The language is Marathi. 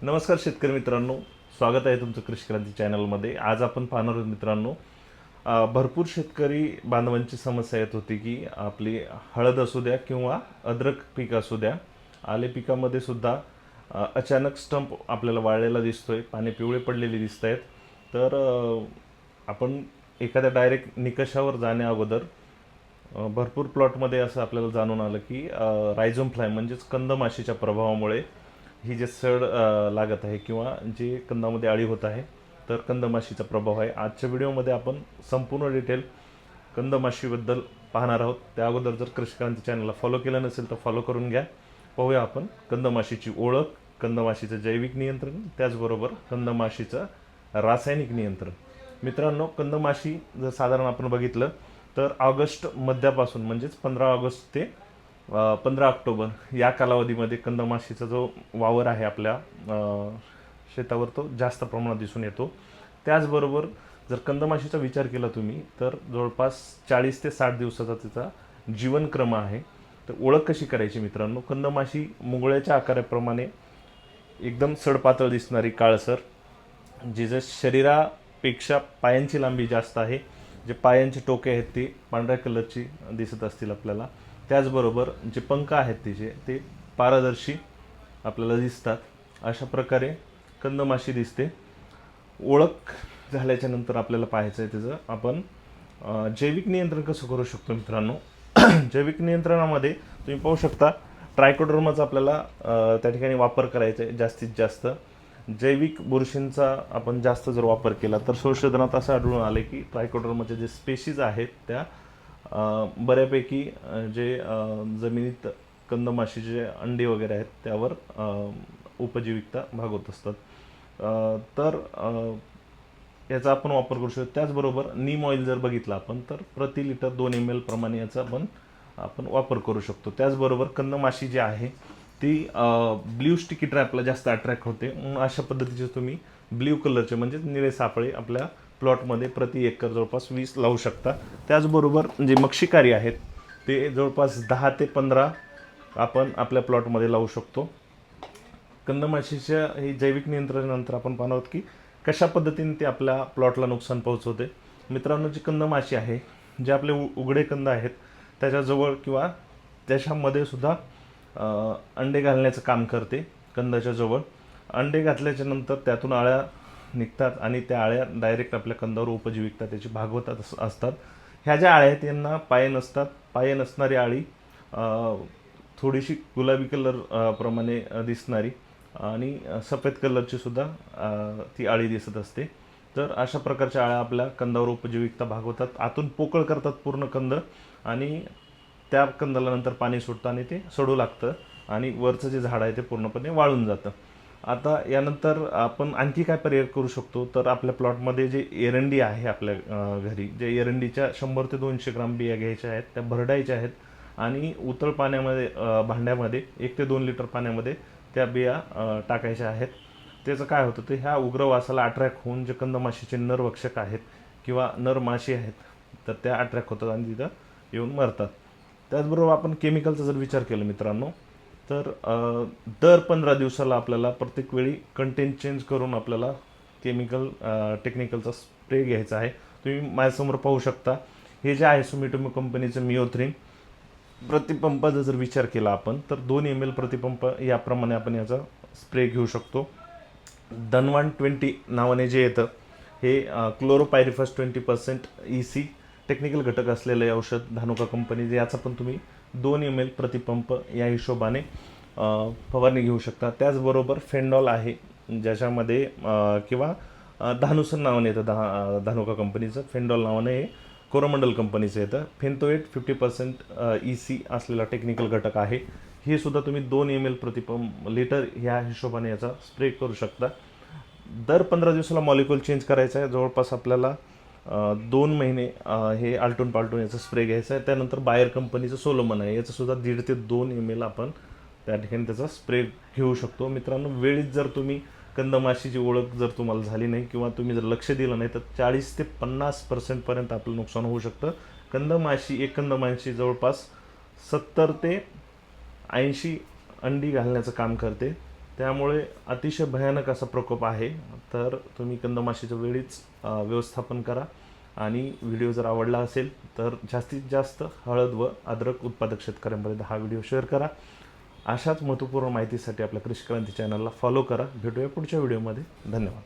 नमस्कार शेतकरी मित्रांनो, स्वागत आहे तुमचं कृषी क्रांती चॅनलमध्ये. आज आपण पाहणार आहोत मित्रांनो, भरपूर शेतकरी बांधवांची समस्या येत होती की आपली हळद असू द्या किंवा अद्रक पीक असू द्या, आले पिकामध्ये सुद्धा अचानक स्टंप आपल्याला वाळलेला दिसतोय, पाने पिवळे पडलेले दिसत आहेत. तर आपण एखाद्या डायरेक्ट निकषावर जाण्या अगोदर भरपूर प्लॉटमध्ये असं आपल्याला जाणून आलं की रायझोम फ्लाय म्हणजेच कंदमाशीच्या प्रभावामुळे ही जे सड लागत आहे किंवा जे कंदामध्ये अळी होत आहे, तर कंदमाशीचा प्रभाव आहे. आजच्या व्हिडिओमध्ये आपण संपूर्ण डिटेल कंदमाशीबद्दल पाहणार आहोत. त्या अगोदर जर कृषी क्रांती चॅनलला फॉलो केलं नसेल तर फॉलो करून घ्या. पाहूया आपण कंदमाशीची ओळख, कंदमाशीचं जैविक नियंत्रण, त्याचबरोबर कंदमाशीचं रासायनिक नियंत्रण. मित्रांनो, कंदमाशी जर साधारण आपण बघितलं तर ऑगस्ट मध्यापासून म्हणजेच 15 ऑगस्ट ते 15 ऑक्टोबर या कालावधीमध्ये कंदमाशीचा जो वावर आहे आपल्या शेतावर तो जास्त प्रमाणात दिसून येतो. त्याचबरोबर जर कंदमाशीचा विचार केला तुम्ही तर जवळपास 40 ते 60 दिवसाचा तिचा जीवनक्रम आहे. तर ओळख कशी करायची मित्रांनो? कंदमाशी मुंगळ्याच्या आकाराप्रमाणे एकदम सडपातळ दिसणारी, काळसर, जिचं शरीरापेक्षा पायांची लांबी जास्त आहे, जे पायांचे टोके आहेत ते पांढऱ्या कलरची दिसत असतील आपल्याला. त्याचबरोबर जे पंख आहेत तिचे ते पारदर्शी आपल्याला दिसतात. अशा प्रकारे कंदमाशी दिसते. ओळख झाल्याच्या नंतर आपल्याला पाहायचं आहे त्याचं आपण जैविक नियंत्रण कसं करू शकतो मित्रांनो. जैविक नियंत्रणामध्ये तुम्ही पाहू शकता ट्रायकोडर्माचा आपल्याला त्या ठिकाणी वापर करायचा आहे जास्तीत जास्त. जैविक बुरशींचा आपण जास्त जर वापर केला तर संशोधनात असं आढळून आले की ट्रायकोडर्माचे जे स्पेशीज आहेत त्या बऱ्यापैकी जे जमिनीत कंदमाशीचे जे अंडी वगैरे आहेत त्यावर उपजीविकता भागवत असतात. तर याचा आपण वापर करू शकतो. त्याचबरोबर नीम ऑइल जर बघितलं आपण तर प्रति लिटर 2 ml प्रमाणे याचा आपण वापर करू शकतो. त्याचबरोबर कंदमाशी जी आहे ती ब्ल्यू स्टिकी ट्रॅपला जास्त अट्रॅक्ट होते. म्हणून अशा पद्धतीचे तुम्ही ब्ल्यू कलरचे म्हणजे निळे सापळे आपल्या प्लॉटमध्ये प्रति एकर जवळपास 20 लावू शकता. त्याचबरोबर जे मक्षिकारी आहेत ते जवळपास 10 ते 15 आपण आपल्या प्लॉटमध्ये लावू शकतो. कंदमाशीच्या हे जैविक नियंत्रणानंतर आपण पाहणार आहोत की कशा पद्धतीने ते आपल्या प्लॉटला नुकसान पोहोचवते. मित्रांनो, जी कंदमाशी आहे, जे आपले उघडे कंद आहेत त्याच्याजवळ किंवा त्याच्यामध्ये सुद्धा अंडे घालण्याचं काम करते. कंदाच्या जवळ अंडे घातल्याच्या नंतर त्यातून अळ्या निघतात आणि त्या अळ्या डायरेक्ट आपल्या कंदावर उपजीविकता त्याची भागवत असतात. ह्या ज्या अळ्या आहेत यांना पाय नसतात. पाय नसणारी अळी थोडीशी गुलाबी कलर प्रमाणे दिसणारी आणि सफेद कलरची सुद्धा ती अळी दिसत असते. तर अशा प्रकारच्या अळ्या आपल्या कंदावर उपजीविकता भागवतात, आतून पोकळ करतात पूर्ण कंद आणि त्या कंदाला नंतर पाणी सुटतं आणि ते सडू लागतं आणि वरचं जे झाड आहे ते पूर्णपणे वाळून जातं. आता यानंतर आपण आणखी काय पर्याय करू शकतो तर आपल्या प्लॉटमध्ये जे एरंडी आहे आपल्या घरी, जे एरंडीच्या 100 ते 200 ग्राम बिया घ्यायच्या आहेत, त्या भरडायच्या आहेत आणि उतळ पाण्यामध्ये भांड्यामध्ये 1 ते 2 लिटर पाण्यामध्ये त्या बिया टाकायच्या आहेत. त्याचं काय होतं तर ह्या उग्रवासाला अट्रॅक्ट होऊन जे कंदमाशीचे नरभक्षक आहेत किंवा नर माशी आहेत तर त्या अट्रॅक्ट होतात आणि तिथं येऊन मरतात. त्याचबरोबर आपण केमिकलचा जर विचार केला मित्रांनो तर दर 15 दिवसाला आपल्याला प्रत्येक वेळी कंटेंट चेंज करून आपल्याला केमिकल टेक्निकलचा स्प्रे घ्यायचा आहे. तुम्ही माझ्यासमोर पाहू शकता हे जे आहे सुमिटोमो कंपनीचं मिओथ्रीन. प्रतिपंपाचा जर विचार केला आपण तर 2 ml प्रतिपंप याप्रमाणे आपण याचा स्प्रे घेऊ शकतो. धनवान 20 नावाने जे येतं हे क्लोरोपायरिफस 20% EC टेक्निकल घटक असलेलं हे औषध धानुका कंपनी, याचा पण तुम्ही 2 ml प्रतिपंप या हिशोबाने फवारणी घेऊ शकता. त्याचबरोबर फेंडॉल आहे ज्याच्यामध्ये किंवा धानुसन नावाने येतं धानुका कंपनीचं, फेंडॉल नावाने हे कोरोमंडल कंपनीचं येतं. फेंतोएट 50% EC असलेला टेक्निकल घटक आहे. हे सुद्धा तुम्ही 2 ml प्रतिपंप लिटर ह्या हिशोबाने याचा स्प्रे करू शकता. दर 15 दिवसाला मॉलिक्यूल चेंज करायचा आहे. जवळपास आपल्याला 2 महिने हे आलटून पालटून याचा स्प्रे घ्यायचा आहे. त्यानंतर बायर कंपनीचं सोलोमन आहे, याचं सुद्धा 1.5 ते 2 ml आपण त्या ठिकाणी त्याचा स्प्रे घेऊ शकतो. मित्रांनो, वेळीच जर तुम्ही कंदमाशीची ओळख जर तुम्हाला झाली नाही किंवा तुम्ही जर लक्ष दिलं नाही तर 40 ते 50% पर्यंत आपलं नुकसान होऊ शकतं. एक कंदमाशी जवळपास 70 ते 80 अंडी घालण्याचं काम करते. त्यामुळे अतिशय भयानक असा प्रकोप आहे. तर तुम्ही कंदमाशीच्या वेळीच व्यवस्थापन करा. आणि व्हिडिओ जर आवडला असेल तर जास्तीत जास्त हळद व अद्रक उत्पादक शेतकऱ्यांपर्यंत हा व्हिडिओ शेअर करा. अशाच महत्त्वपूर्ण माहितीसाठी आपल्या कृषी क्रांती चॅनलला फॉलो करा. भेटूया पुढच्या व्हिडिओमध्ये. धन्यवाद.